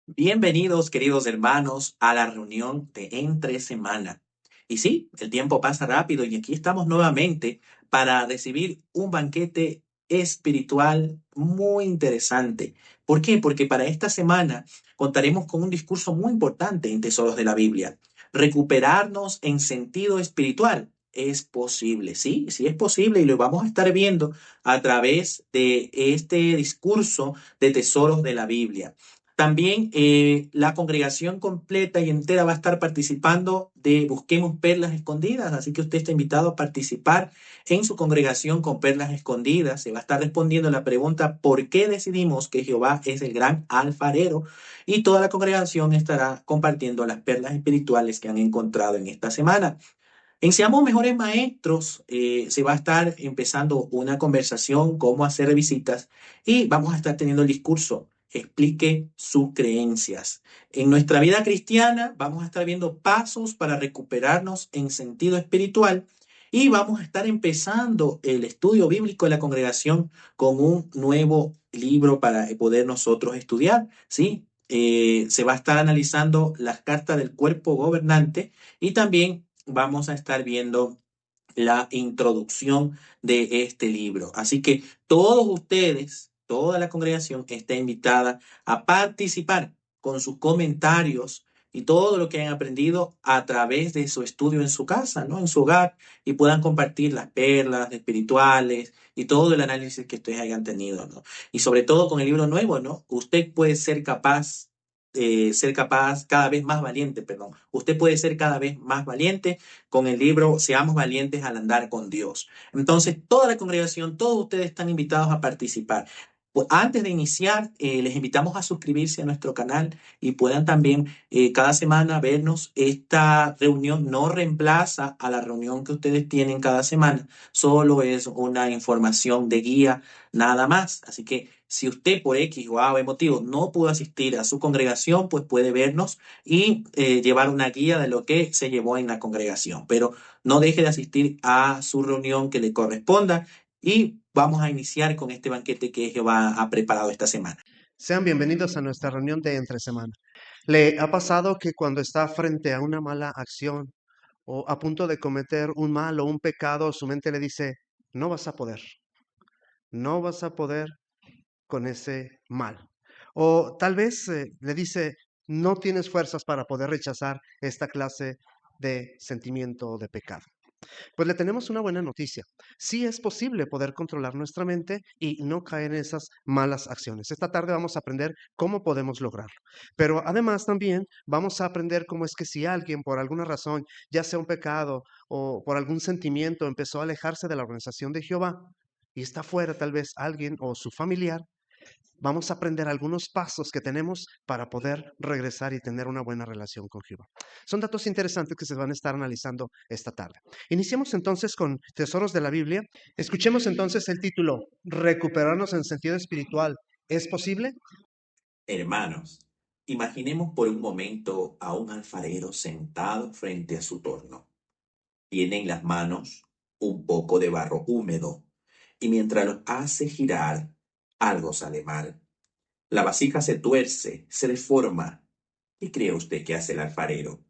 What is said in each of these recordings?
Bienvenidos, queridos hermanos, a la reunión de entre semana. Y sí, el tiempo pasa rápido y aquí estamos nuevamente para recibir un banquete espiritual muy interesante. ¿Por qué? Porque para esta semana contaremos con un discurso muy importante en Tesoros de la Biblia. Recuperarnos en sentido espiritual. Es posible, sí, sí es posible y lo vamos a estar viendo a través de este discurso de Tesoros de la Biblia. También la congregación completa y entera va a estar participando de Busquemos Perlas Escondidas, así que usted está invitado a participar en su congregación con perlas escondidas. Se va a estar respondiendo la pregunta ¿por qué decidimos que Jehová es el gran alfarero? Y toda la congregación estará compartiendo las perlas espirituales que han encontrado en esta semana. En Seamos Mejores Maestros se va a estar empezando una conversación, cómo hacer visitas, y vamos a estar teniendo el discurso, explique sus creencias. En nuestra vida cristiana vamos a estar viendo pasos para recuperarnos en sentido espiritual y vamos a estar empezando el estudio bíblico de la congregación con un nuevo libro para poder nosotros estudiar, ¿sí? Se va a estar analizando las cartas del cuerpo gobernante y también vamos a estar viendo la introducción de este libro. Así que todos ustedes, toda la congregación está invitada a participar con sus comentarios y todo lo que han aprendido a través de su estudio en su casa, ¿no? En su hogar, y puedan compartir las perlas espirituales y todo el análisis que ustedes hayan tenido, ¿no? Y sobre todo con el libro nuevo, ¿no? Usted puede ser capaz cada vez más valiente, perdón. Usted puede ser cada vez más valiente con el libro Seamos valientes al andar con Dios. Entonces, toda la congregación, todos ustedes están invitados a participar. Pues antes de iniciar, les invitamos a suscribirse a nuestro canal y puedan también cada semana vernos. Esta reunión no reemplaza a la reunión que ustedes tienen cada semana, solo es una información de guía, nada más. Así que si usted por X o A motivo no pudo asistir a su congregación, pues puede vernos y llevar una guía de lo que se llevó en la congregación. Pero no deje de asistir a su reunión que le corresponda y vamos a iniciar con este banquete que Jehová ha preparado esta semana. Sean bienvenidos a nuestra reunión de entre semana. ¿Le ha pasado que cuando está frente a una mala acción o a punto de cometer un mal o un pecado, su mente le dice, no vas a poder, no vas a poder con ese mal? O tal vez le dice, no tienes fuerzas para poder rechazar esta clase de sentimiento o de pecado. Pues le tenemos una buena noticia. Sí es posible poder controlar nuestra mente y no caer en esas malas acciones. Esta tarde vamos a aprender cómo podemos lograrlo. Pero además también vamos a aprender cómo es que si alguien por alguna razón, ya sea un pecado o por algún sentimiento, empezó a alejarse de la organización de Jehová y está fuera tal vez alguien o su familiar, vamos a aprender algunos pasos que tenemos para poder regresar y tener una buena relación con Jehová. Son datos interesantes que se van a estar analizando esta tarde. Iniciemos entonces con Tesoros de la Biblia. Escuchemos entonces el título, Recuperarnos en sentido espiritual. ¿Es posible? Hermanos, imaginemos por un momento a un alfarero sentado frente a su torno. Tiene en las manos un poco de barro húmedo y mientras lo hace girar, algo sale mal. La vasija se tuerce, se deforma. ¿Qué cree usted que hace el alfarero?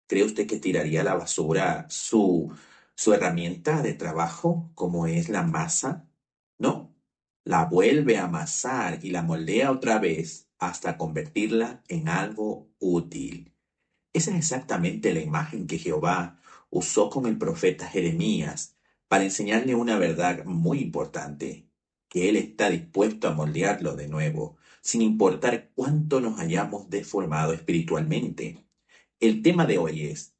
¿Cree usted que tiraría a la basura su herramienta de trabajo, como es la masa? No, la vuelve a amasar y la moldea otra vez hasta convertirla en algo útil. Esa es exactamente la imagen que Jehová usó con el profeta Jeremías para enseñarle una verdad muy importante, que Él está dispuesto a moldearlo de nuevo, sin importar cuánto nos hayamos deformado espiritualmente. El tema de hoy es,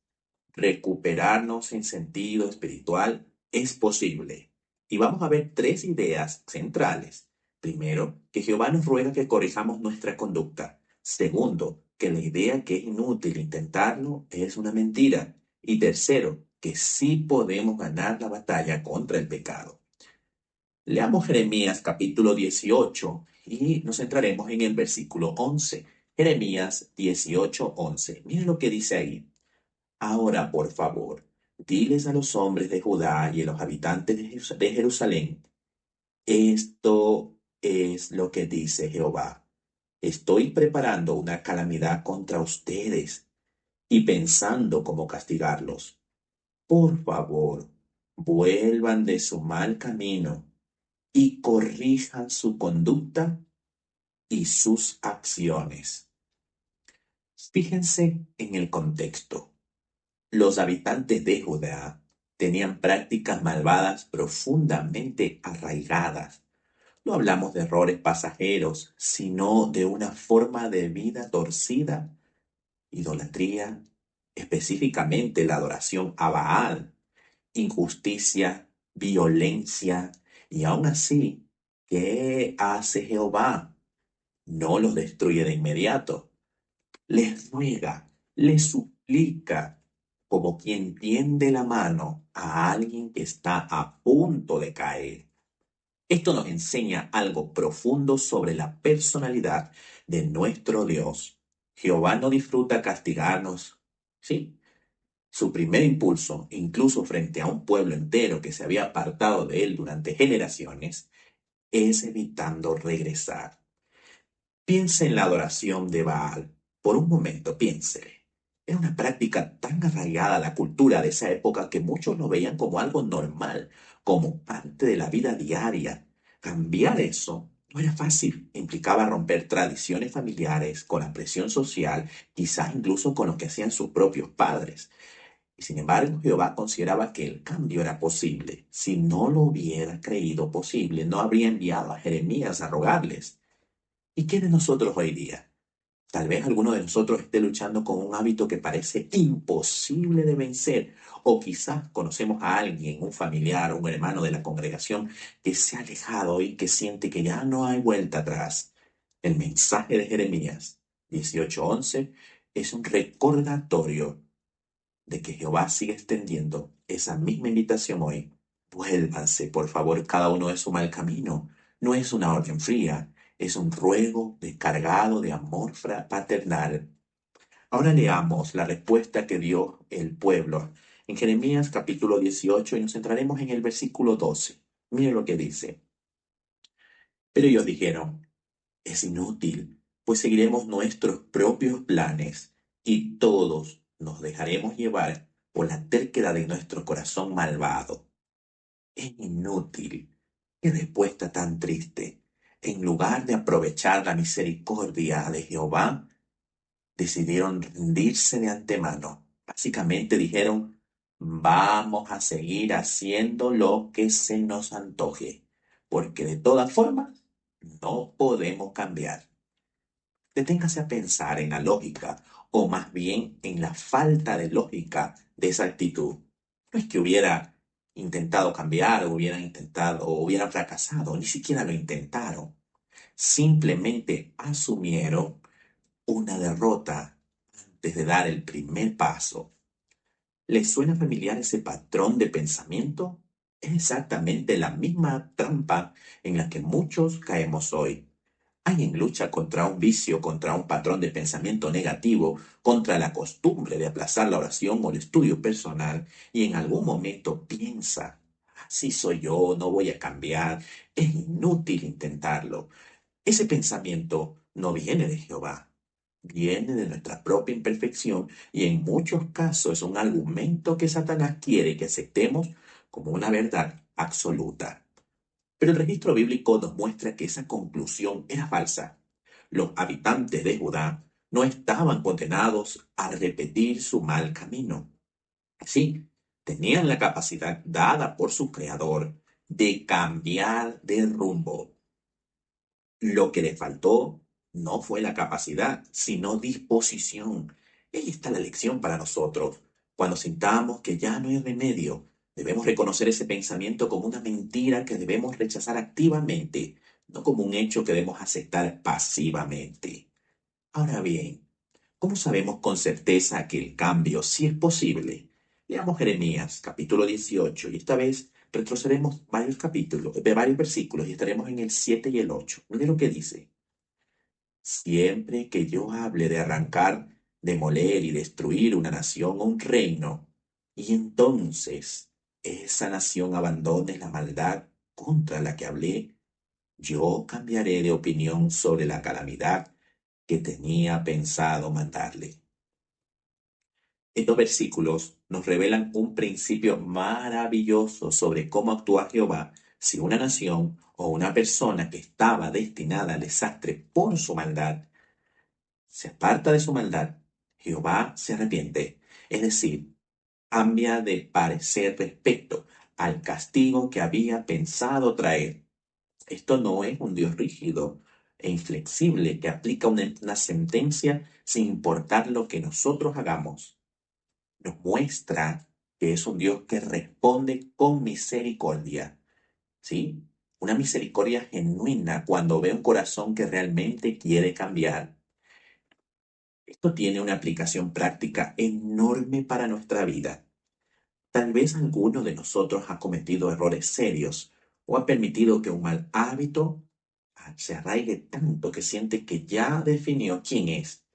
recuperarnos en sentido espiritual es posible. Y vamos a ver tres ideas centrales. Primero, que Jehová nos ruega que corrijamos nuestra conducta. Segundo, que la idea que es inútil intentarlo es una mentira. Y tercero, que sí podemos ganar la batalla contra el pecado. Leamos Jeremías capítulo 18 y nos centraremos en el versículo 11. Jeremías 18:11. Miren lo que dice ahí. Ahora, por favor, diles a los hombres de Judá y a los habitantes de Jerusalén, esto es lo que dice Jehová. Estoy preparando una calamidad contra ustedes y pensando cómo castigarlos. Por favor, vuelvan de su mal camino y corrijan su conducta y sus acciones. Fíjense en el contexto. Los habitantes de Judá tenían prácticas malvadas profundamente arraigadas. No hablamos de errores pasajeros, sino de una forma de vida torcida, idolatría, específicamente la adoración a Baal, injusticia, violencia, y aún así, ¿qué hace Jehová? No los destruye de inmediato, les ruega, les suplica, como quien tiende la mano a alguien que está a punto de caer. Esto nos enseña algo profundo sobre la personalidad de nuestro Dios. Jehová no disfruta castigarnos, ¿sí? Su primer impulso, incluso frente a un pueblo entero que se había apartado de él durante generaciones, es evitando regresar. Piense en la adoración de Baal. Por un momento, piénsele. Era una práctica tan arraigada a la cultura de esa época que muchos lo veían como algo normal, como parte de la vida diaria. Cambiar eso no era fácil. Implicaba romper tradiciones familiares con la presión social, quizás incluso con lo que hacían sus propios padres. Y sin embargo, Jehová consideraba que el cambio era posible. Si no lo hubiera creído posible, no habría enviado a Jeremías a rogarles. ¿Y qué de nosotros hoy día? Tal vez alguno de nosotros esté luchando con un hábito que parece imposible de vencer, o quizás conocemos a alguien, un familiar o un hermano de la congregación que se ha alejado y que siente que ya no hay vuelta atrás. El mensaje de Jeremías 18:11 es un recordatorio de que Jehová sigue extendiendo esa misma invitación hoy. Vuélvanse, por favor, cada uno de su mal camino. No es una orden fría, es un ruego descargado de amor paternal. Ahora leamos la respuesta que dio el pueblo en Jeremías capítulo 18 y nos centraremos en el versículo 12. Mire lo que dice. Pero ellos dijeron, es inútil, pues seguiremos nuestros propios planes y todos nos dejaremos llevar por la terquedad de nuestro corazón malvado. Es inútil. Qué respuesta tan triste. En lugar de aprovechar la misericordia de Jehová, decidieron rendirse de antemano. Básicamente dijeron, vamos a seguir haciendo lo que se nos antoje, porque de todas formas no podemos cambiar. Deténgase a pensar en la lógica, o más bien en la falta de lógica de esa actitud. No es que hubiera intentado cambiar, o hubieran intentado, o hubieran fracasado, ni siquiera lo intentaron. Simplemente asumieron una derrota antes de dar el primer paso. ¿Les suena familiar ese patrón de pensamiento? Es exactamente la misma trampa en la que muchos caemos hoy. Alguien lucha contra un vicio, contra un patrón de pensamiento negativo, contra la costumbre de aplazar la oración o el estudio personal y en algún momento piensa, así soy yo, no voy a cambiar, es inútil intentarlo. Ese pensamiento no viene de Jehová, viene de nuestra propia imperfección y en muchos casos es un argumento que Satanás quiere que aceptemos como una verdad absoluta. Pero el registro bíblico nos muestra que esa conclusión era falsa. Los habitantes de Judá no estaban condenados a repetir su mal camino. Sí, tenían la capacidad dada por su creador de cambiar de rumbo. Lo que les faltó no fue la capacidad, sino disposición. Ahí está la lección para nosotros. Cuando sintamos que ya no hay remedio, debemos reconocer ese pensamiento como una mentira que debemos rechazar activamente, no como un hecho que debemos aceptar pasivamente. Ahora bien, ¿cómo sabemos con certeza que el cambio sí es posible? Leamos Jeremías, capítulo 18, y esta vez retrocederemos varios capítulos, varios versículos, y estaremos en el 7 y el 8. Mire lo que dice. Siempre que yo hable de arrancar, demoler y destruir una nación o un reino, y entonces esa nación abandone la maldad contra la que hablé, yo cambiaré de opinión sobre la calamidad que tenía pensado mandarle. Estos versículos nos revelan un principio maravilloso sobre cómo actúa Jehová si una nación o una persona que estaba destinada al desastre por su maldad se aparta de su maldad. Jehová se arrepiente, es decir, cambia de parecer respecto al castigo que había pensado traer. Esto no es un Dios rígido e inflexible que aplica una sentencia sin importar lo que nosotros hagamos. Nos muestra que es un Dios que responde con misericordia, ¿sí? Una misericordia genuina cuando ve un corazón que realmente quiere cambiar. Esto tiene una aplicación práctica enorme para nuestra vida. Tal vez alguno de nosotros ha cometido errores serios o ha permitido que un mal hábito se arraigue tanto que siente que ya definió quién es.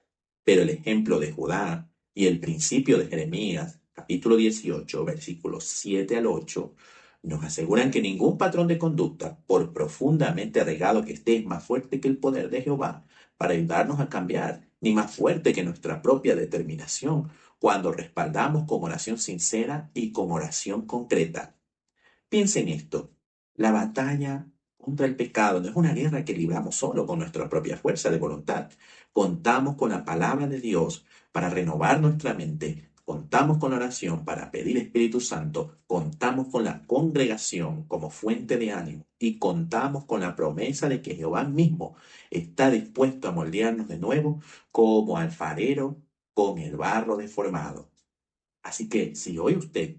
Pero el ejemplo de Judá y el principio de Jeremías, capítulo 18, versículos 7 al 8, nos aseguran que ningún patrón de conducta, por profundamente arraigado que esté, es más fuerte que el poder de Jehová para ayudarnos a cambiar, ni más fuerte que nuestra propia determinación cuando respaldamos con oración sincera y con oración concreta. Piensa en esto. La batalla contra el pecado no es una guerra que libramos solo con nuestra propia fuerza de voluntad. Contamos con la palabra de Dios para renovar nuestra mente. Contamos con la oración para pedir Espíritu Santo. Contamos con la congregación como fuente de ánimo. Y contamos con la promesa de que Jehová mismo está dispuesto a moldearnos de nuevo como alfarero con el barro deformado. Así que si hoy usted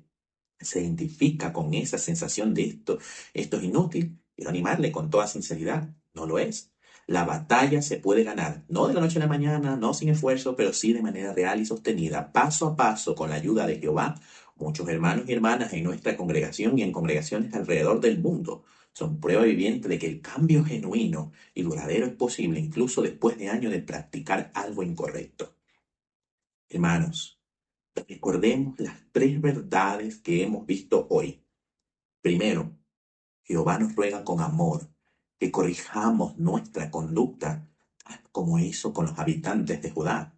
se identifica con esa sensación de esto es inútil, quiero animarle con toda sinceridad, no lo es. La batalla se puede ganar, no de la noche a la mañana, no sin esfuerzo, pero sí de manera real y sostenida, paso a paso, con la ayuda de Jehová. Muchos hermanos y hermanas en nuestra congregación y en congregaciones alrededor del mundo son prueba viviente de que el cambio genuino y duradero es posible incluso después de años de practicar algo incorrecto. Hermanos, recordemos las tres verdades que hemos visto hoy. Primero, Jehová nos ruega con amor que corrijamos nuestra conducta, tal como hizo con los habitantes de Judá.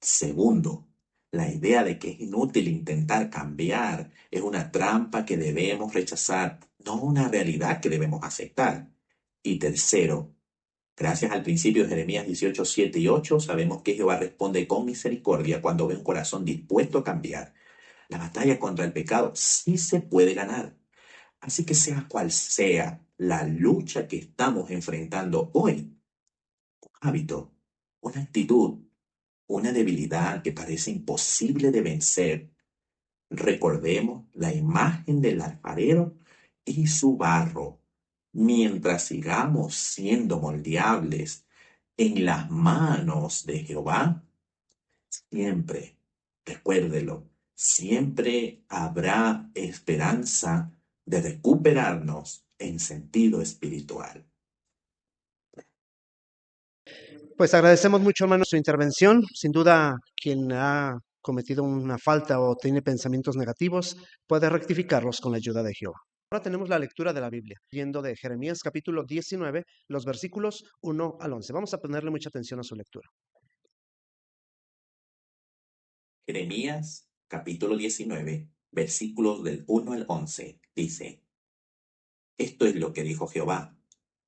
Segundo, la idea de que es inútil intentar cambiar es una trampa que debemos rechazar, no una realidad que debemos aceptar. Y tercero, gracias al principio de Jeremías 18, 7 y 8, sabemos que Jehová responde con misericordia cuando ve un corazón dispuesto a cambiar. La batalla contra el pecado sí se puede ganar. Así que sea cual sea la lucha que estamos enfrentando hoy, un hábito, una actitud, una debilidad que parece imposible de vencer, recordemos la imagen del alfarero y su barro. Mientras sigamos siendo moldeables en las manos de Jehová, siempre, recuérdelo, siempre habrá esperanza de recuperarnos en sentido espiritual. Pues agradecemos mucho, hermano, su intervención. Sin duda, quien ha cometido una falta o tiene pensamientos negativos puede rectificarlos con la ayuda de Jehová. Ahora tenemos la lectura de la Biblia, yendo de Jeremías capítulo 19, los versículos 1 al 11. Vamos a ponerle mucha atención a su lectura. Jeremías capítulo 19, versículos del 1 al 11, dice: Esto es lo que dijo Jehová: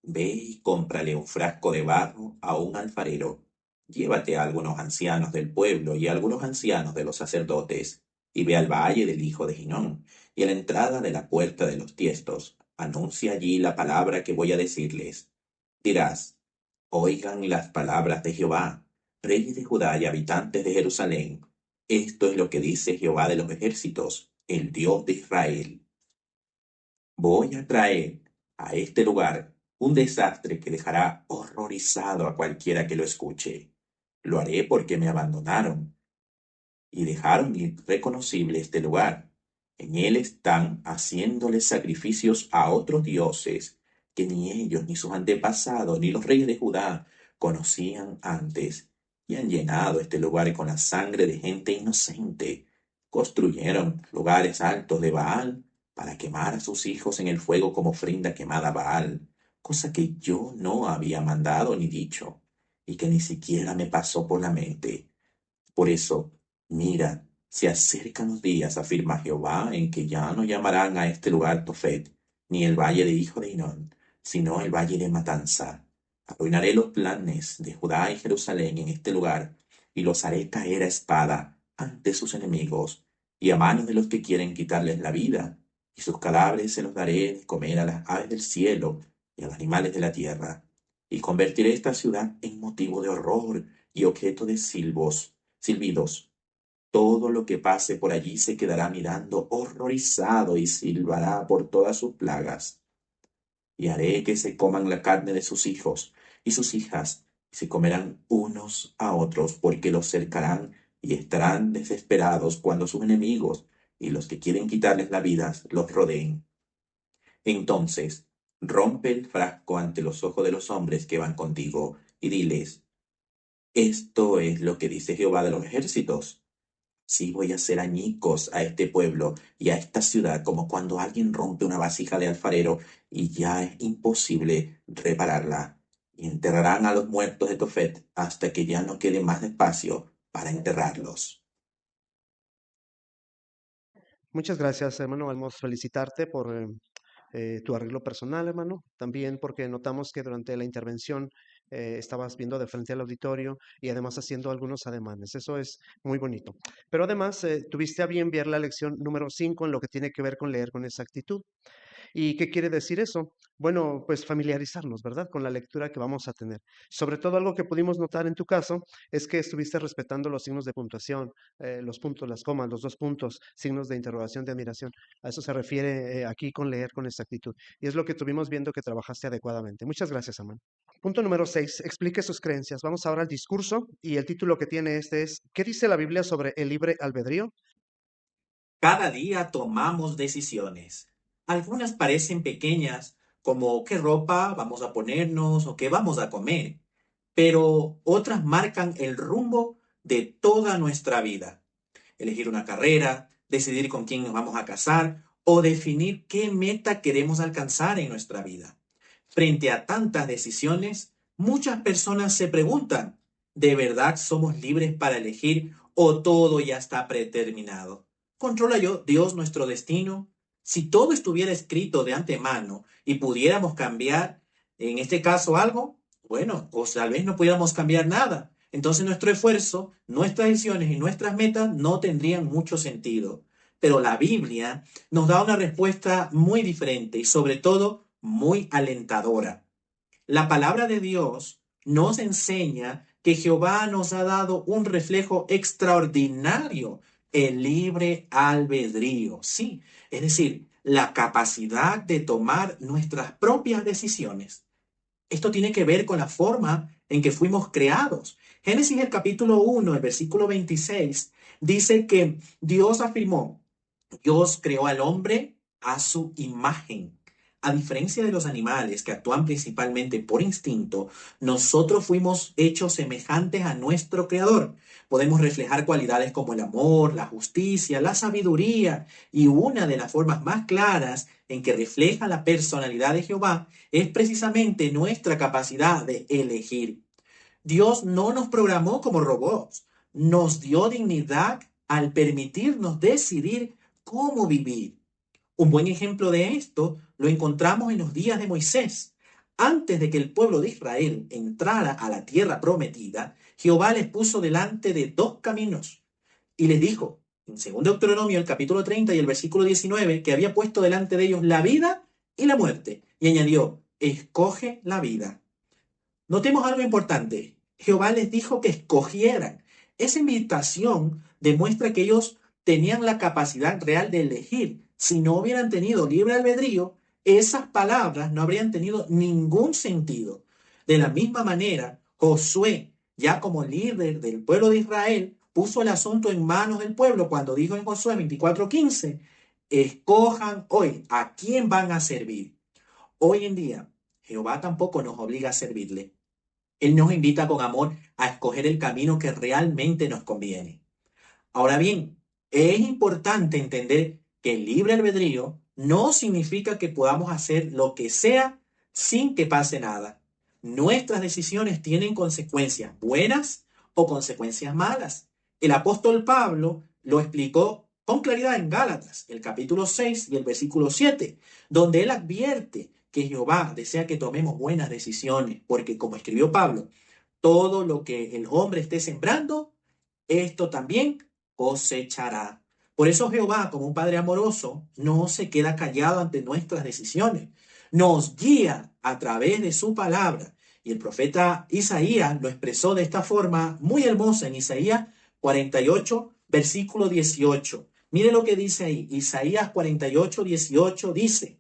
Ve y cómprale un frasco de barro a un alfarero. Llévate a algunos ancianos del pueblo y a algunos ancianos de los sacerdotes, y ve al valle del hijo de Hinón, y a la entrada de la puerta de los tiestos. Anuncia allí la palabra que voy a decirles. Dirás: Oigan las palabras de Jehová, reyes de Judá y habitantes de Jerusalén. Esto es lo que dice Jehová de los ejércitos, el Dios de Israel. Voy a traer a este lugar un desastre que dejará horrorizado a cualquiera que lo escuche. Lo haré porque me abandonaron y dejaron irreconocible este lugar. En él están haciéndole sacrificios a otros dioses que ni ellos, ni sus antepasados, ni los reyes de Judá conocían antes, y han llenado este lugar con la sangre de gente inocente. Construyeron lugares altos de Baal para quemar a sus hijos en el fuego como ofrenda quemada a Baal, cosa que yo no había mandado ni dicho. y que ni siquiera me pasó por la mente. Por eso, mira, se acercan los días, afirma Jehová, en que ya no llamarán a este lugar Tofet, ni el valle de hijo de Hinón, sino el valle de Matanza. Arruinaré los planes de Judá y Jerusalén en este lugar, y los haré caer a espada ante sus enemigos, y a manos de los que quieren quitarles la vida, y sus cadáveres se los daré de comer a las aves del cielo y a los animales de la tierra. Y convertiré esta ciudad en motivo de horror y objeto de silbidos. Todo lo que pase por allí se quedará mirando horrorizado y silbará por todas sus plagas. Y haré que se coman la carne de sus hijos y sus hijas, y se comerán unos a otros, porque los cercarán y estarán desesperados cuando sus enemigos y los que quieren quitarles la vida los rodeen. Entonces, rompe el frasco ante los ojos de los hombres que van contigo, y diles, esto es lo que dice Jehová de los ejércitos. Sí, voy a hacer añicos a este pueblo y a esta ciudad, como cuando alguien rompe una vasija de alfarero y ya es imposible repararla. Y enterrarán a los muertos de Tofet hasta que ya no quede más espacio para enterrarlos. Muchas gracias, hermano. Vamos a felicitarte por tu arreglo personal, hermano. También porque notamos que durante la intervención estabas viendo de frente al auditorio y además haciendo algunos ademanes. Eso es muy bonito. Pero además tuviste a bien ver la lección número 5 en lo que tiene que ver con leer con exactitud. ¿Y qué quiere decir eso? Bueno, pues familiarizarnos, ¿verdad? Con la lectura que vamos a tener. Sobre todo algo que pudimos notar en tu caso es que estuviste respetando los signos de puntuación, los puntos, las comas, los dos puntos, signos de interrogación, de admiración. A eso se refiere aquí con leer con exactitud. Y es lo que tuvimos viendo que trabajaste adecuadamente. Muchas gracias, Amán. Punto número 6. Explique sus creencias. Vamos ahora al discurso y el título que tiene este es ¿qué dice la Biblia sobre el libre albedrío? Cada día tomamos decisiones. Algunas parecen pequeñas, como qué ropa vamos a ponernos o qué vamos a comer, pero otras marcan el rumbo de toda nuestra vida. Elegir una carrera, decidir con quién nos vamos a casar o definir qué meta queremos alcanzar en nuestra vida. Frente a tantas decisiones, muchas personas se preguntan, ¿de verdad somos libres para elegir o todo ya está predeterminado? ¿Controla yo Dios nuestro destino? Si todo estuviera escrito de antemano y pudiéramos cambiar, en este caso algo, bueno, o tal vez no pudiéramos cambiar nada. Entonces nuestro esfuerzo, nuestras decisiones y nuestras metas no tendrían mucho sentido. Pero la Biblia nos da una respuesta muy diferente y sobre todo muy alentadora. La palabra de Dios nos enseña que Jehová nos ha dado un reflejo extraordinario, el libre albedrío. Sí, es decir, la capacidad de tomar nuestras propias decisiones. Esto tiene que ver con la forma en que fuimos creados. Génesis el capítulo 1, el versículo 26, dice que Dios afirmó, Dios creó al hombre a su imagen. A diferencia de los animales que actúan principalmente por instinto, nosotros fuimos hechos semejantes a nuestro Creador. Podemos reflejar cualidades como el amor, la justicia, la sabiduría, y una de las formas más claras en que refleja la personalidad de Jehová es precisamente nuestra capacidad de elegir. Dios no nos programó como robots, nos dio dignidad al permitirnos decidir cómo vivir. Un buen ejemplo de esto lo encontramos en los días de Moisés. Antes de que el pueblo de Israel entrara a la tierra prometida, Jehová les puso delante de dos caminos y les dijo, en 2 Deuteronomio, el capítulo 30 y el versículo 19, que había puesto delante de ellos la vida y la muerte. Y añadió, escoge la vida. Notemos algo importante. Jehová les dijo que escogieran. Esa invitación demuestra que ellos tenían la capacidad real de elegir. Si no hubieran tenido libre albedrío, esas palabras no habrían tenido ningún sentido. De la misma manera, Josué, ya como líder del pueblo de Israel, puso el asunto en manos del pueblo cuando dijo en Josué 24:15, escojan hoy a quién van a servir. Hoy en día, Jehová tampoco nos obliga a servirle. Él nos invita con amor a escoger el camino que realmente nos conviene. Ahora bien, es importante entender que el libre albedrío no significa que podamos hacer lo que sea sin que pase nada. Nuestras decisiones tienen consecuencias buenas o consecuencias malas. El apóstol Pablo lo explicó con claridad en Gálatas, el capítulo 6 y el versículo 7, donde él advierte que Jehová desea que tomemos buenas decisiones, porque como escribió Pablo, todo lo que el hombre esté sembrando, esto también cosechará. Por eso Jehová, como un padre amoroso, no se queda callado ante nuestras decisiones. Nos guía a través de su palabra. Y el profeta Isaías lo expresó de esta forma muy hermosa en Isaías 48, versículo 18. Mire lo que dice ahí. Isaías 48, 18 dice: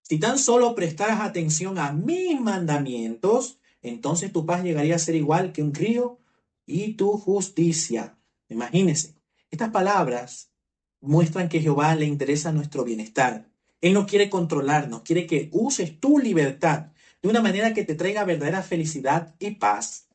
si tan solo prestaras atención a mis mandamientos, entonces tu paz llegaría a ser igual que un río y tu justicia. Imagínense, estas palabras muestran que Jehová le interesa nuestro bienestar. Él no quiere controlarnos, quiere que uses tu libertad de una manera que te traiga verdadera felicidad y paz.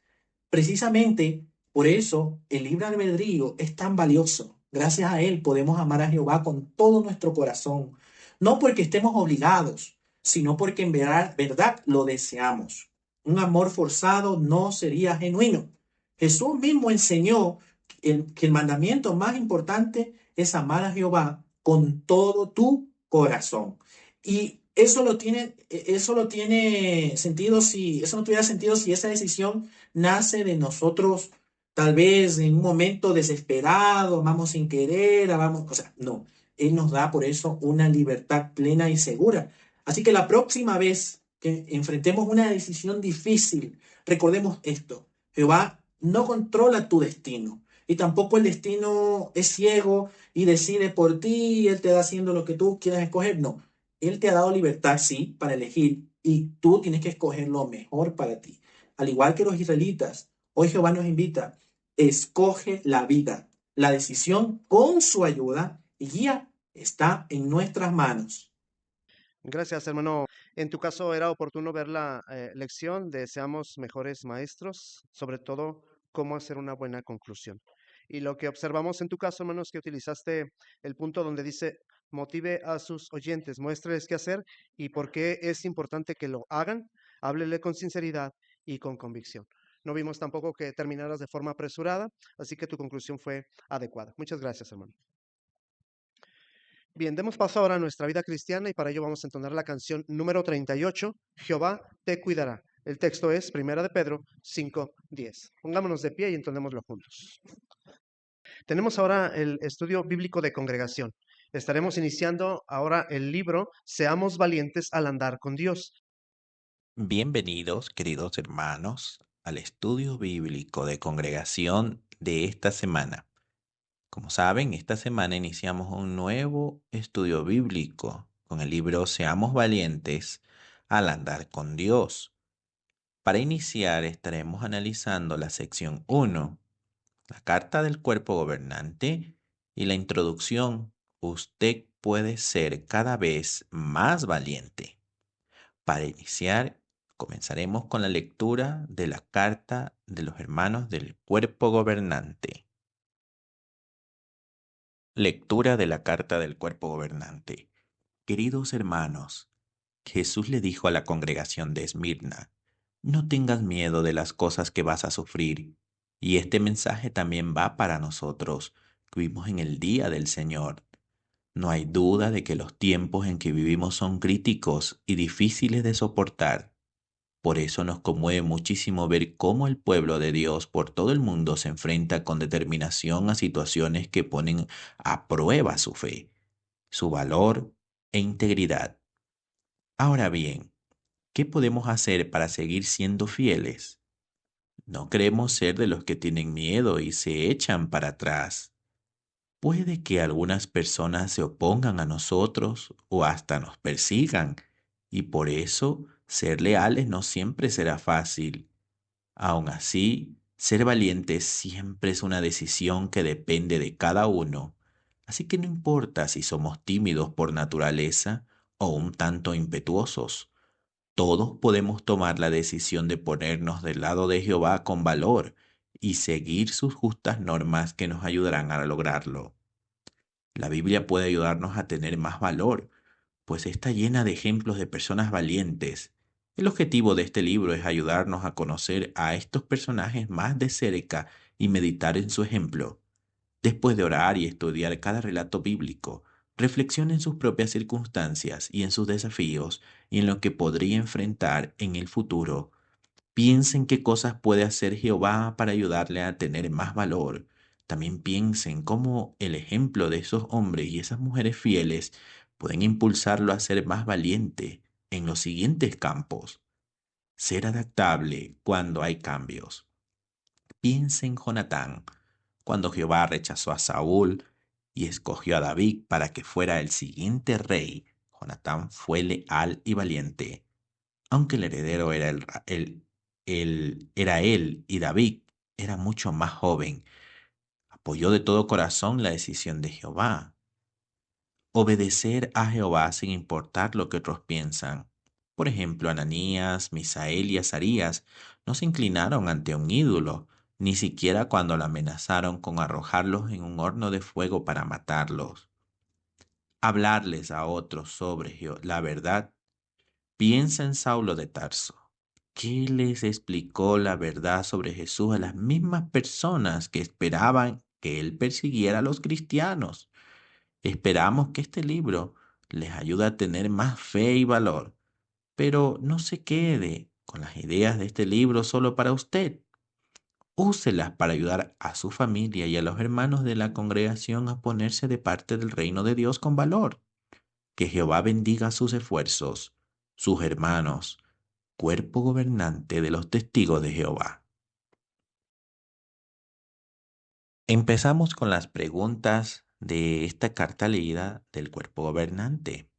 Precisamente por eso el libre albedrío es tan valioso. Gracias a él podemos amar a Jehová con todo nuestro corazón, no porque estemos obligados, sino porque en verdad lo deseamos. Un amor forzado no sería genuino. Jesús mismo enseñó que el mandamiento más importante es amar a Jehová con todo tu corazón. Y eso lo tiene sentido si, eso no tuviera sentido si esa decisión nace de nosotros, tal vez en un momento desesperado, vamos sin querer, vamos, o sea, no, Él nos da por eso una libertad plena y segura. Así que la próxima vez que enfrentemos una decisión difícil, recordemos esto: Jehová no controla tu destino y tampoco el destino es ciego y decide por ti y Él te da haciendo lo que tú quieras escoger. No, Él te ha dado libertad, sí, para elegir y tú tienes que escoger lo mejor para ti. Al igual que los israelitas, hoy Jehová nos invita: escoge la vida. La decisión con su ayuda y guía está en nuestras manos. Gracias, hermano. En tu caso era oportuno ver la lección de seamos mejores maestros, sobre todo cómo hacer una buena conclusión. Y lo que observamos en tu caso, hermano, es que utilizaste el punto donde dice motive a sus oyentes, muéstreles qué hacer y por qué es importante que lo hagan, háblele con sinceridad y con convicción. No vimos tampoco que terminaras de forma apresurada, así que tu conclusión fue adecuada. Muchas gracias, hermano. Bien, demos paso ahora a nuestra vida cristiana y para ello vamos a entonar la canción número 38, Jehová te cuidará. El texto es Primera de Pedro 5:10. Pongámonos de pie y entonémoslo juntos. Tenemos ahora el estudio bíblico de congregación. Estaremos iniciando ahora el libro Seamos valientes al andar con Dios. Bienvenidos, queridos hermanos, al estudio bíblico de congregación de esta semana. Como saben, esta semana iniciamos un nuevo estudio bíblico con el libro Seamos valientes al andar con Dios. Para iniciar, estaremos analizando la sección 1, la carta del cuerpo gobernante y la introducción. Usted puede ser cada vez más valiente. Para iniciar, comenzaremos con la lectura de la carta de los hermanos del cuerpo gobernante. Lectura de la carta del cuerpo gobernante. Queridos hermanos, Jesús le dijo a la congregación de Esmirna: no tengas miedo de las cosas que vas a sufrir. Y este mensaje también va para nosotros, que vivimos en el día del Señor. No hay duda de que los tiempos en que vivimos son críticos y difíciles de soportar. Por eso nos conmueve muchísimo ver cómo el pueblo de Dios por todo el mundo se enfrenta con determinación a situaciones que ponen a prueba su fe, su valor e integridad. Ahora bien, ¿qué podemos hacer para seguir siendo fieles? No queremos ser de los que tienen miedo y se echan para atrás. Puede que algunas personas se opongan a nosotros o hasta nos persigan, y por eso ser leales no siempre será fácil. Aun así, ser valiente siempre es una decisión que depende de cada uno, así que no importa si somos tímidos por naturaleza o un tanto impetuosos, todos podemos tomar la decisión de ponernos del lado de Jehová con valor y seguir sus justas normas que nos ayudarán a lograrlo. La Biblia puede ayudarnos a tener más valor, pues está llena de ejemplos de personas valientes. El objetivo de este libro es ayudarnos a conocer a estos personajes más de cerca y meditar en su ejemplo. Después de orar y estudiar cada relato bíblico, reflexione en sus propias circunstancias y en sus desafíos y en lo que podría enfrentar en el futuro. Piensen qué cosas puede hacer Jehová para ayudarle a tener más valor. También piensen cómo el ejemplo de esos hombres y esas mujeres fieles pueden impulsarlo a ser más valiente en los siguientes campos. Ser adaptable cuando hay cambios. Piensa en Jonatán, cuando Jehová rechazó a Saúl y escogió a David para que fuera el siguiente rey. Jonatán fue leal y valiente. Aunque el heredero era él y David era mucho más joven, apoyó de todo corazón la decisión de Jehová. Obedecer a Jehová sin importar lo que otros piensan. Por ejemplo, Ananías, Misael y Azarías no se inclinaron ante un ídolo, ni siquiera cuando la amenazaron con arrojarlos en un horno de fuego para matarlos. Hablarles a otros sobre la verdad. Piensa en Saulo de Tarso. ¿Qué les explicó la verdad sobre Jesús a las mismas personas que esperaban que él persiguiera a los cristianos? Esperamos que este libro les ayude a tener más fe y valor, pero no se quede con las ideas de este libro solo para usted. Úselas para ayudar a su familia y a los hermanos de la congregación a ponerse de parte del reino de Dios con valor. Que Jehová bendiga sus esfuerzos, sus hermanos, cuerpo gobernante de los testigos de Jehová. Empezamos con las preguntas de esta carta leída del cuerpo gobernante.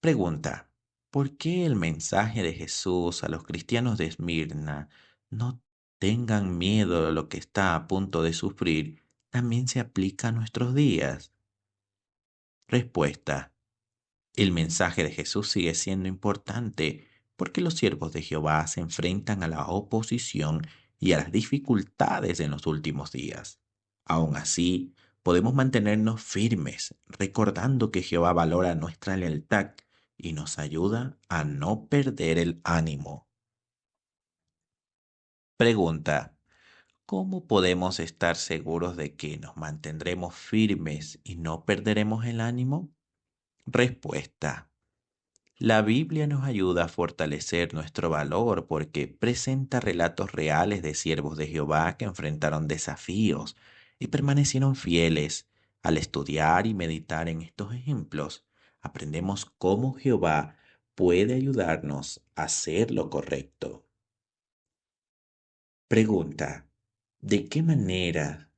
Pregunta: ¿por qué el mensaje de Jesús a los cristianos de Esmirna, no tengan miedo de lo que está a punto de sufrir, también se aplica a nuestros días? Respuesta: el mensaje de Jesús sigue siendo importante porque los siervos de Jehová se enfrentan a la oposición y a las dificultades en los últimos días. Aún así, podemos mantenernos firmes, recordando que Jehová valora nuestra lealtad y nos ayuda a no perder el ánimo. Pregunta: ¿cómo podemos estar seguros de que nos mantendremos firmes y no perderemos el ánimo? Respuesta: la Biblia nos ayuda a fortalecer nuestro valor porque presenta relatos reales de siervos de Jehová que enfrentaron desafíos y permanecieron fieles. Al estudiar y meditar en estos ejemplos, aprendemos cómo Jehová puede ayudarnos a hacer lo correcto. Pregunta: ¿de qué manera,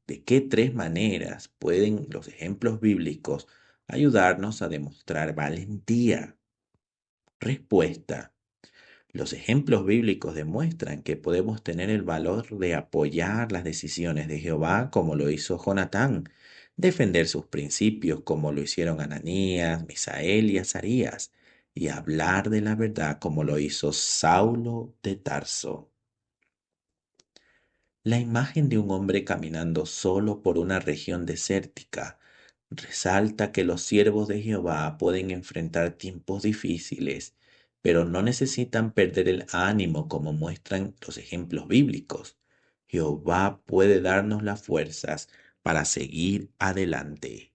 de qué tres maneras pueden los ejemplos bíblicos ayudarnos a demostrar valentía? Respuesta: los ejemplos bíblicos demuestran que podemos tener el valor de apoyar las decisiones de Jehová como lo hizo Jonatán, defender sus principios como lo hicieron Ananías, Misael y Azarías, y hablar de la verdad como lo hizo Saulo de Tarso. La imagen de un hombre caminando solo por una región desértica resalta que los siervos de Jehová pueden enfrentar tiempos difíciles, pero no necesitan perder el ánimo como muestran los ejemplos bíblicos. Jehová puede darnos las fuerzas para seguir adelante.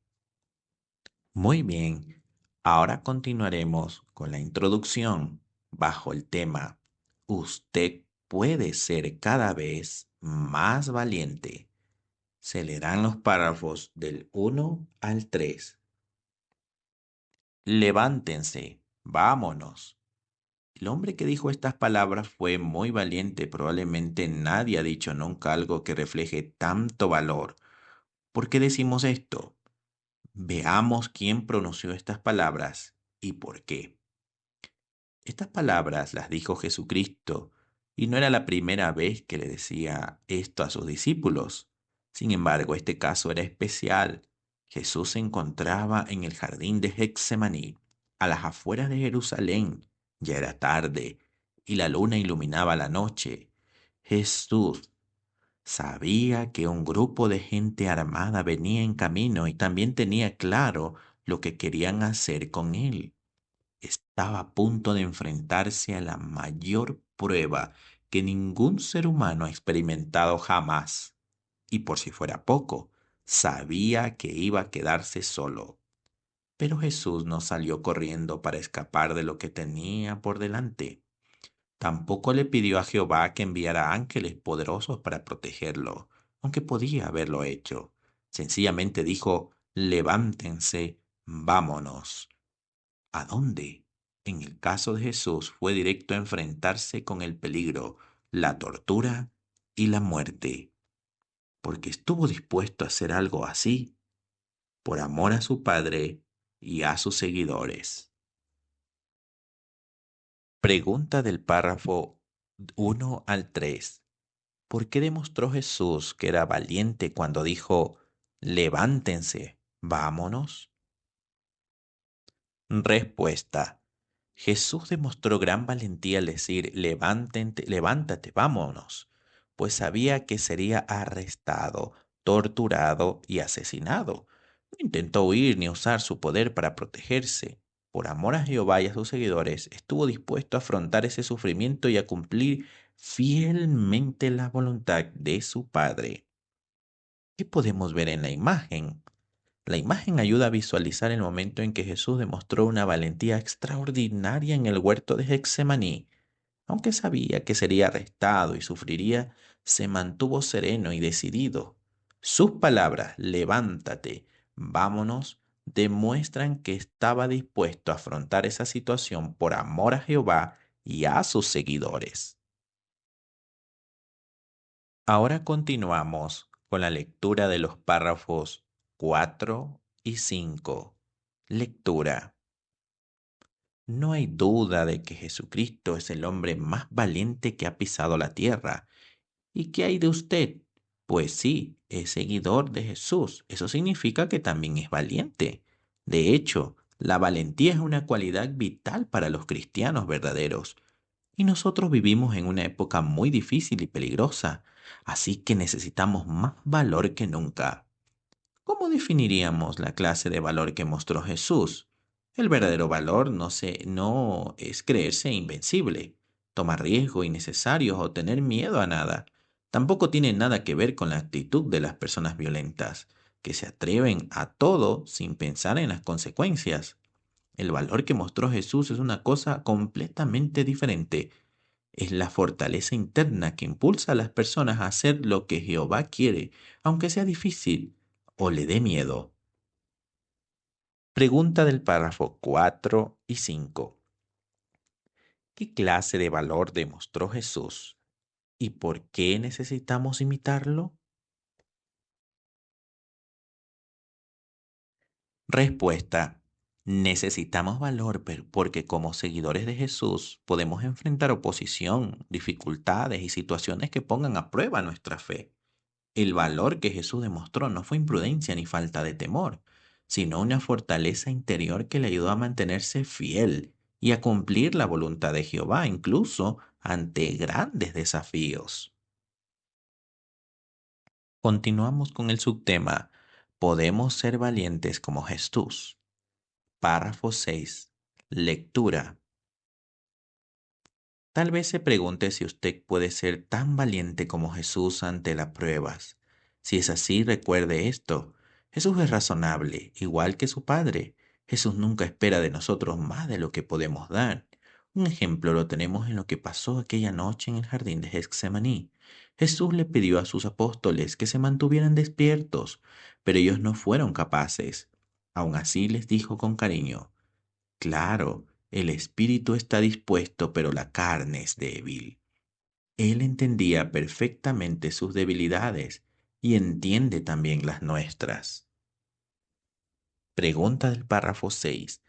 Muy bien, ahora continuaremos con la introducción bajo el tema: usted puede ser cada vez más valiente. Se leerán los párrafos del 1 al 3. Levántense, vámonos. El hombre que dijo estas palabras fue muy valiente. Probablemente nadie ha dicho nunca algo que refleje tanto valor. ¿Por qué decimos esto? Veamos quién pronunció estas palabras y por qué. Estas palabras las dijo Jesucristo, y no era la primera vez que le decía esto a sus discípulos. Sin embargo, este caso era especial. Jesús se encontraba en el jardín de Getsemaní, a las afueras de Jerusalén. Ya era tarde, y la luna iluminaba la noche. Jesús sabía que un grupo de gente armada venía en camino y también tenía claro lo que querían hacer con él. estaba a punto de enfrentarse a la mayor prueba que ningún ser humano ha experimentado jamás. Y por si fuera poco, sabía que iba a quedarse solo. Pero Jesús no salió corriendo para escapar de lo que tenía por delante. Tampoco le pidió a Jehová que enviara ángeles poderosos para protegerlo, aunque podía haberlo hecho. Sencillamente dijo, levántense, vámonos. ¿A dónde? En el caso de Jesús fue directo a enfrentarse con el peligro, la tortura y la muerte, porque estuvo dispuesto a hacer algo así por amor a su Padre y a sus seguidores. Pregunta del párrafo 1 al 3. ¿Por qué demostró Jesús que era valiente cuando dijo, levántense, vámonos? Respuesta. Jesús demostró gran valentía al decir, levántate, vámonos, pues sabía que sería arrestado, torturado y asesinado. No intentó huir ni usar su poder para protegerse. Por amor a Jehová y a sus seguidores, estuvo dispuesto a afrontar ese sufrimiento y a cumplir fielmente la voluntad de su Padre. ¿Qué podemos ver en la imagen? La imagen ayuda a visualizar el momento en que Jesús demostró una valentía extraordinaria en el huerto de Getsemaní. Aunque sabía que sería arrestado y sufriría, se mantuvo sereno y decidido. Sus palabras, levántate, vámonos, demuestran que estaba dispuesto a afrontar esa situación por amor a Jehová y a sus seguidores. Ahora continuamos con la lectura de los párrafos 4 y 5. Lectura. No hay duda de que Jesucristo es el hombre más valiente que ha pisado la tierra. ¿Y qué hay de usted? Pues sí, es seguidor de Jesús. Eso significa que también es valiente. De hecho, la valentía es una cualidad vital para los cristianos verdaderos. Y nosotros vivimos en una época muy difícil y peligrosa, así que necesitamos más valor que nunca. ¿Cómo definiríamos la clase de valor que mostró Jesús? El verdadero valor no es creerse invencible, tomar riesgos innecesarios o tener miedo a nada. Tampoco tiene nada que ver con la actitud de las personas violentas, que se atreven a todo sin pensar en las consecuencias. El valor que mostró Jesús es una cosa completamente diferente. Es la fortaleza interna que impulsa a las personas a hacer lo que Jehová quiere, aunque sea difícil o le dé miedo. Pregunta del párrafo 4 y 5. ¿Qué clase de valor demostró Jesús y por qué necesitamos imitarlo? Respuesta. Necesitamos valor porque como seguidores de Jesús podemos enfrentar oposición, dificultades y situaciones que pongan a prueba nuestra fe. El valor que Jesús demostró no fue imprudencia ni falta de temor, sino una fortaleza interior que le ayudó a mantenerse fiel y a cumplir la voluntad de Jehová, incluso ante grandes desafíos. Continuamos con el subtema, ¿podemos ser valientes como Jesús? Párrafo 6. Lectura. Tal vez se pregunte si usted puede ser tan valiente como Jesús ante las pruebas. Si es así, recuerde esto. Jesús es razonable, igual que su Padre. Jesús nunca espera de nosotros más de lo que podemos dar. Un ejemplo lo tenemos en lo que pasó aquella noche en el jardín de Getsemaní. Jesús le pidió a sus apóstoles que se mantuvieran despiertos, pero ellos no fueron capaces. Aún así les dijo con cariño, claro, el espíritu está dispuesto, pero la carne es débil. Él entendía perfectamente sus debilidades y entiende también las nuestras. Pregunta del párrafo 6.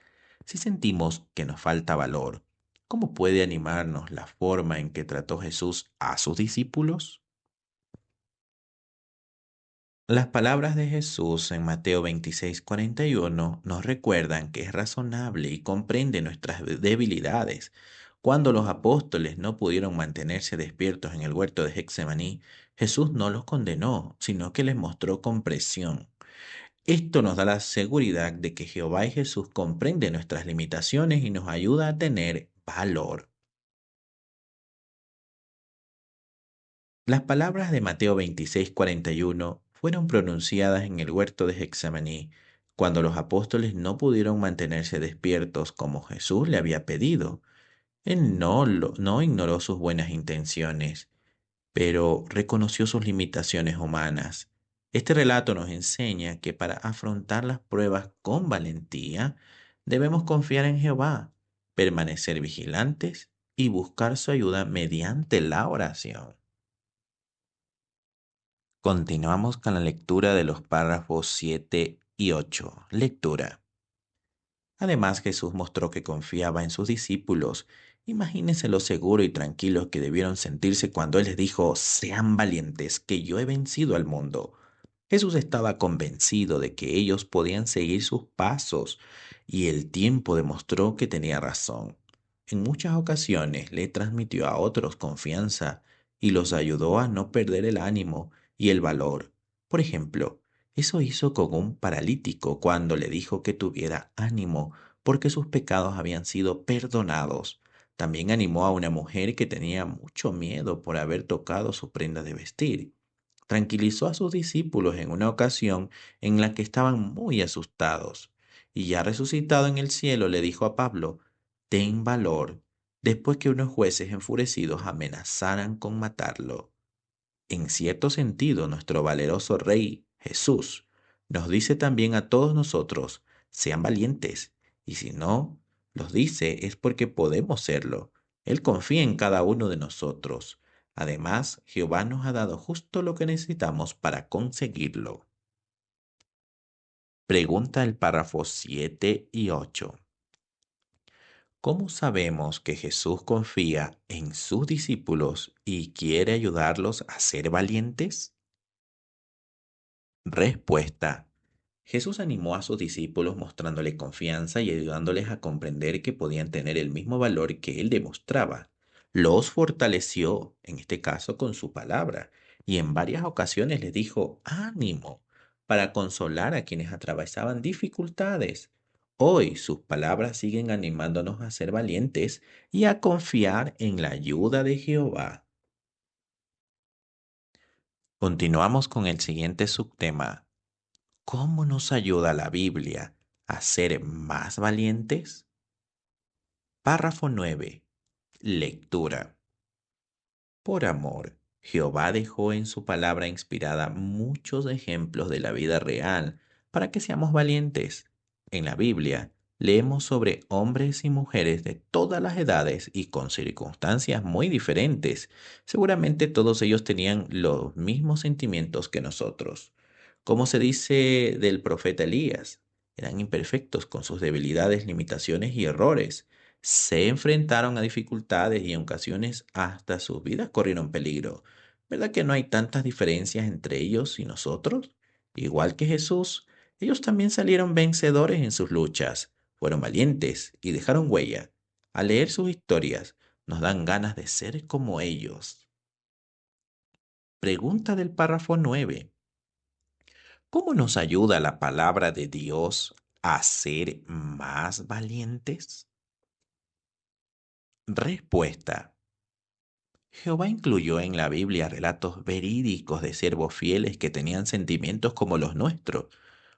Si sentimos que nos falta valor, ¿cómo puede animarnos la forma en que trató Jesús a sus discípulos? Las palabras de Jesús en Mateo 26:41 nos recuerdan que es razonable y comprende nuestras debilidades. Cuando los apóstoles no pudieron mantenerse despiertos en el huerto de Getsemaní, Jesús no los condenó, sino que les mostró comprensión. Esto nos da la seguridad de que Jehová y Jesús comprenden nuestras limitaciones y nos ayuda a tener valor. Las palabras de Mateo 26:41 fueron pronunciadas en el huerto de Getsemaní, cuando los apóstoles no pudieron mantenerse despiertos como Jesús le había pedido. Él no ignoró sus buenas intenciones, pero reconoció sus limitaciones humanas. Este relato nos enseña que para afrontar las pruebas con valentía, debemos confiar en Jehová, permanecer vigilantes y buscar su ayuda mediante la oración. Continuamos con la lectura de los párrafos 7 y 8. Lectura. Además, Jesús mostró que confiaba en sus discípulos. Imagínense lo seguro y tranquilos que debieron sentirse cuando Él les dijo, sean valientes, que yo he vencido al mundo. Jesús estaba convencido de que ellos podían seguir sus pasos y el tiempo demostró que tenía razón. En muchas ocasiones le transmitió a otros confianza y los ayudó a no perder el ánimo y el valor. Por ejemplo, eso hizo con un paralítico cuando le dijo que tuviera ánimo porque sus pecados habían sido perdonados. También animó a una mujer que tenía mucho miedo por haber tocado su prenda de vestir. Tranquilizó a sus discípulos en una ocasión en la que estaban muy asustados. Y ya resucitado en el cielo le dijo a Pablo, ten valor, después que unos jueces enfurecidos amenazaran con matarlo. En cierto sentido, nuestro valeroso Rey Jesús nos dice también a todos nosotros, sean valientes, y si no los dice es porque podemos serlo. Él confía en cada uno de nosotros. Además, Jehová nos ha dado justo lo que necesitamos para conseguirlo. Pregunta el párrafo 7 y 8. ¿Cómo sabemos que Jesús confía en sus discípulos y quiere ayudarlos a ser valientes? Respuesta. Jesús animó a sus discípulos mostrándoles confianza y ayudándoles a comprender que podían tener el mismo valor que Él demostraba. Los fortaleció, en este caso con su palabra, y en varias ocasiones les dijo ánimo para consolar a quienes atravesaban dificultades. Hoy sus palabras siguen animándonos a ser valientes y a confiar en la ayuda de Jehová. Continuamos con el siguiente subtema. ¿Cómo nos ayuda la Biblia a ser más valientes? Párrafo 9. Lectura. Por amor, Jehová dejó en su palabra inspirada muchos ejemplos de la vida real para que seamos valientes. En la Biblia leemos sobre hombres y mujeres de todas las edades y con circunstancias muy diferentes. Seguramente todos ellos tenían los mismos sentimientos que nosotros. Como se dice del profeta Elías, eran imperfectos con sus debilidades, limitaciones y errores. Se enfrentaron a dificultades y en ocasiones hasta sus vidas corrieron peligro. ¿Verdad que no hay tantas diferencias entre ellos y nosotros? Igual que Jesús, ellos también salieron vencedores en sus luchas, fueron valientes y dejaron huella. Al leer sus historias, nos dan ganas de ser como ellos. Pregunta del párrafo 9. ¿Cómo nos ayuda la palabra de Dios a ser más valientes? Respuesta. Jehová incluyó en la Biblia relatos verídicos de siervos fieles que tenían sentimientos como los nuestros,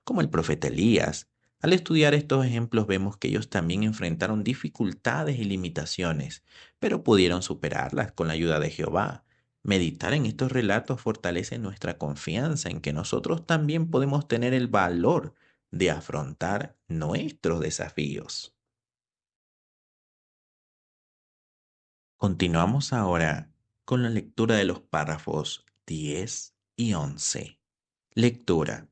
como el profeta Elías. Al estudiar estos ejemplos vemos que ellos también enfrentaron dificultades y limitaciones, pero pudieron superarlas con la ayuda de Jehová. Meditar en estos relatos fortalece nuestra confianza en que nosotros también podemos tener el valor de afrontar nuestros desafíos. Continuamos ahora con la lectura de los párrafos 10 y 11. Lectura.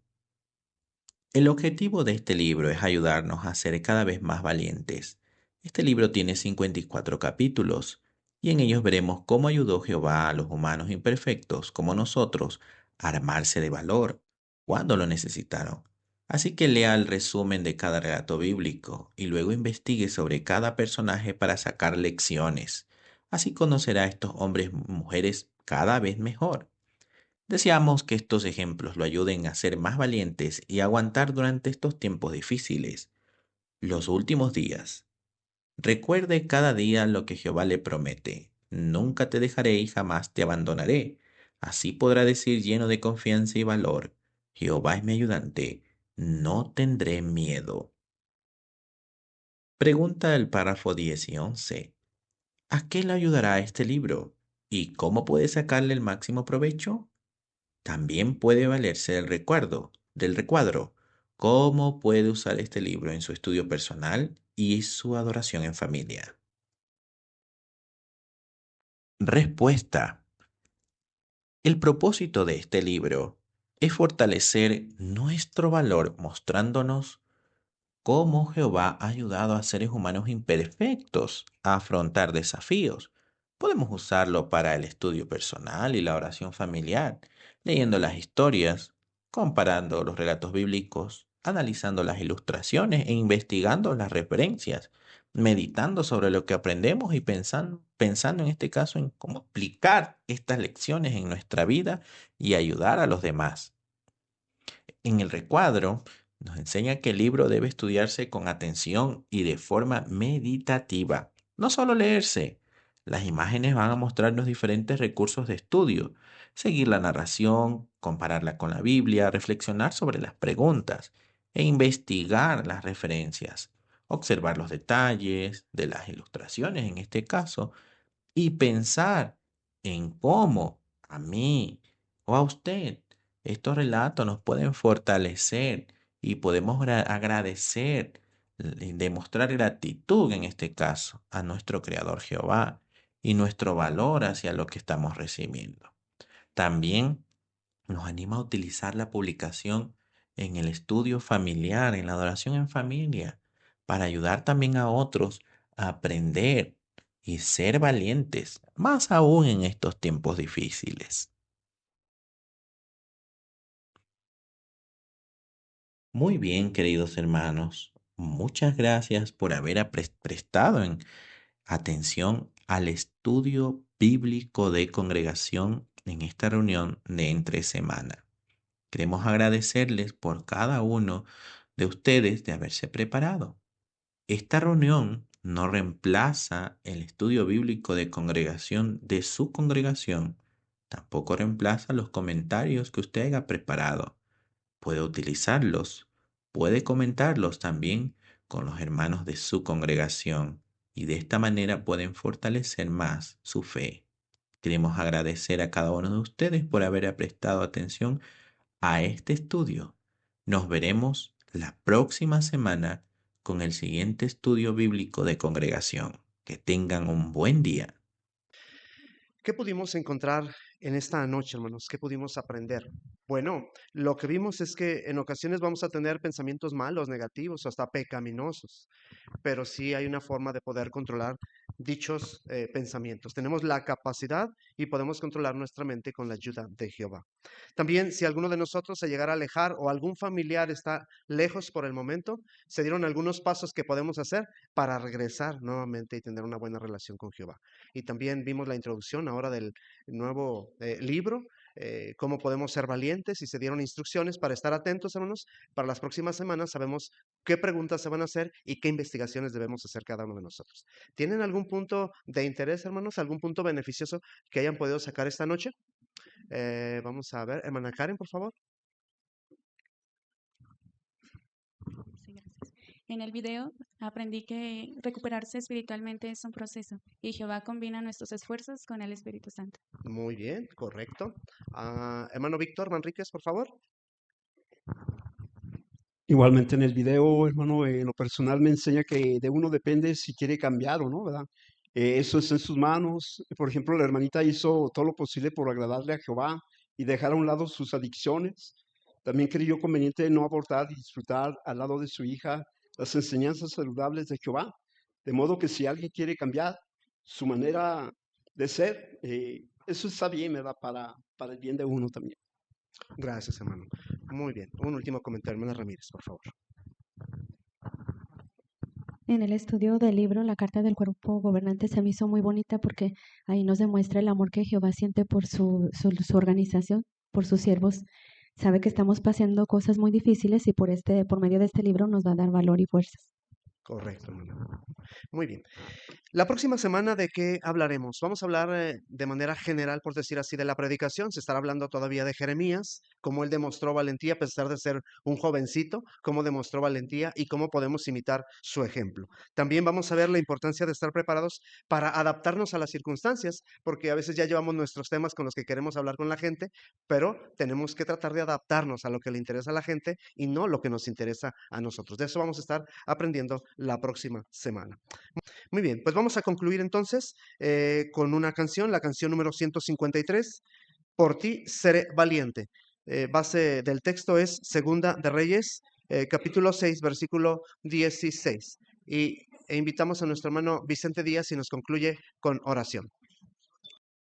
El objetivo de este libro es ayudarnos a ser cada vez más valientes. Este libro tiene 54 capítulos y en ellos veremos cómo ayudó Jehová a los humanos imperfectos como nosotros a armarse de valor cuando lo necesitaron. Así que lea el resumen de cada relato bíblico y luego investigue sobre cada personaje para sacar lecciones. Así conocerá a estos hombres y mujeres cada vez mejor. Deseamos que estos ejemplos lo ayuden a ser más valientes y aguantar durante estos tiempos difíciles, los últimos días. Recuerde cada día lo que Jehová le promete. Nunca te dejaré y jamás te abandonaré. Así podrá decir lleno de confianza y valor, Jehová es mi ayudante, no tendré miedo. Pregunta el párrafo 10 y 11. ¿A qué le ayudará este libro? ¿Y cómo puede sacarle el máximo provecho? También puede valerse del recuadro. ¿Cómo puede usar este libro en su estudio personal y su adoración en familia? Respuesta. El propósito de este libro es fortalecer nuestro valor mostrándonos cómo Jehová ha ayudado a seres humanos imperfectos a afrontar desafíos. Podemos usarlo para el estudio personal y la oración familiar, leyendo las historias, comparando los relatos bíblicos, analizando las ilustraciones e investigando las referencias, meditando sobre lo que aprendemos y pensando en este caso en cómo aplicar estas lecciones en nuestra vida y ayudar a los demás. En el recuadro nos enseña que el libro debe estudiarse con atención y de forma meditativa, no solo leerse. Las imágenes van a mostrar los diferentes recursos de estudio, seguir la narración, compararla con la Biblia, reflexionar sobre las preguntas e investigar las referencias, observar los detalles de las ilustraciones en este caso y pensar en cómo a mí o a usted estos relatos nos pueden fortalecer y podemos agradecer, demostrar gratitud en este caso a nuestro Creador Jehová y nuestro valor hacia lo que estamos recibiendo. También nos anima a utilizar la publicación en el estudio familiar, en la adoración en familia, para ayudar también a otros a aprender y ser valientes, más aún en estos tiempos difíciles. Muy bien, queridos hermanos, muchas gracias por haber prestado atención al estudio bíblico de congregación en esta reunión de entre semana. Queremos agradecerles por cada uno de ustedes de haberse preparado. Esta reunión no reemplaza el estudio bíblico de congregación de su congregación. Tampoco reemplaza los comentarios que usted haya preparado. Puede utilizarlos, puede comentarlos también con los hermanos de su congregación y de esta manera pueden fortalecer más su fe. Queremos agradecer a cada uno de ustedes por haber prestado atención a este estudio. Nos veremos la próxima semana con el siguiente estudio bíblico de congregación. Que tengan un buen día. ¿Qué pudimos encontrar en esta noche, hermanos? ¿Qué pudimos aprender? Bueno, lo que vimos es que en ocasiones vamos a tener pensamientos malos, negativos, hasta pecaminosos, pero sí hay una forma de poder controlar dichos pensamientos. Tenemos la capacidad y podemos controlar nuestra mente con la ayuda de Jehová. También, si alguno de nosotros se llegara a alejar o algún familiar está lejos por el momento, se dieron algunos pasos que podemos hacer para regresar nuevamente y tener una buena relación con Jehová. Y también vimos la introducción ahora del nuevo libro, cómo podemos ser valientes y se dieron instrucciones para estar atentos, hermanos. Para las próximas semanas sabemos qué preguntas se van a hacer y qué investigaciones debemos hacer cada uno de nosotros. ¿Tienen algún punto de interés, hermanos? ¿Algún punto beneficioso que hayan podido sacar esta noche? Vamos a ver, hermana Karen, por favor. Sí, gracias. En el video aprendí que recuperarse espiritualmente es un proceso y Jehová combina nuestros esfuerzos con el Espíritu Santo. Muy bien, correcto. Hermano Víctor Manríquez, por favor. Igualmente en el video, hermano, en lo personal me enseña que de uno depende si quiere cambiar o no, ¿verdad? Eso es en sus manos. Por ejemplo, la hermanita hizo todo lo posible por agradarle a Jehová y dejar a un lado sus adicciones. También creyó conveniente no abortar y disfrutar al lado de su hija las enseñanzas saludables de Jehová. De modo que si alguien quiere cambiar su manera de ser, eso está bien, ¿verdad? Para el bien de uno también. Gracias, hermano. Muy bien. Un último comentario, hermana Ramírez, por favor. En el estudio del libro, la carta del cuerpo gobernante se me hizo muy bonita porque ahí nos demuestra el amor que Jehová siente por su organización por sus siervos. Sabe que estamos pasando cosas muy difíciles y por medio de este libro nos va a dar valor y fuerzas. Correcto, hermano. Muy bien. La próxima semana, ¿de qué hablaremos? Vamos a hablar de manera general, por decir así, de la predicación. Se estará hablando todavía de Jeremías, cómo él demostró valentía a pesar de ser un jovencito, cómo demostró valentía y cómo podemos imitar su ejemplo. También vamos a ver la importancia de estar preparados para adaptarnos a las circunstancias, porque a veces ya llevamos nuestros temas con los que queremos hablar con la gente, pero tenemos que tratar de adaptarnos a lo que le interesa a la gente y no lo que nos interesa a nosotros. De eso vamos a estar aprendiendo la próxima semana. Muy bien, pues vamos a concluir entonces con una canción, la canción número 153, Por ti seré valiente. Base del texto es Segunda de Reyes, capítulo 6, versículo 16. E invitamos a nuestro hermano Vicente Díaz y nos concluye con oración.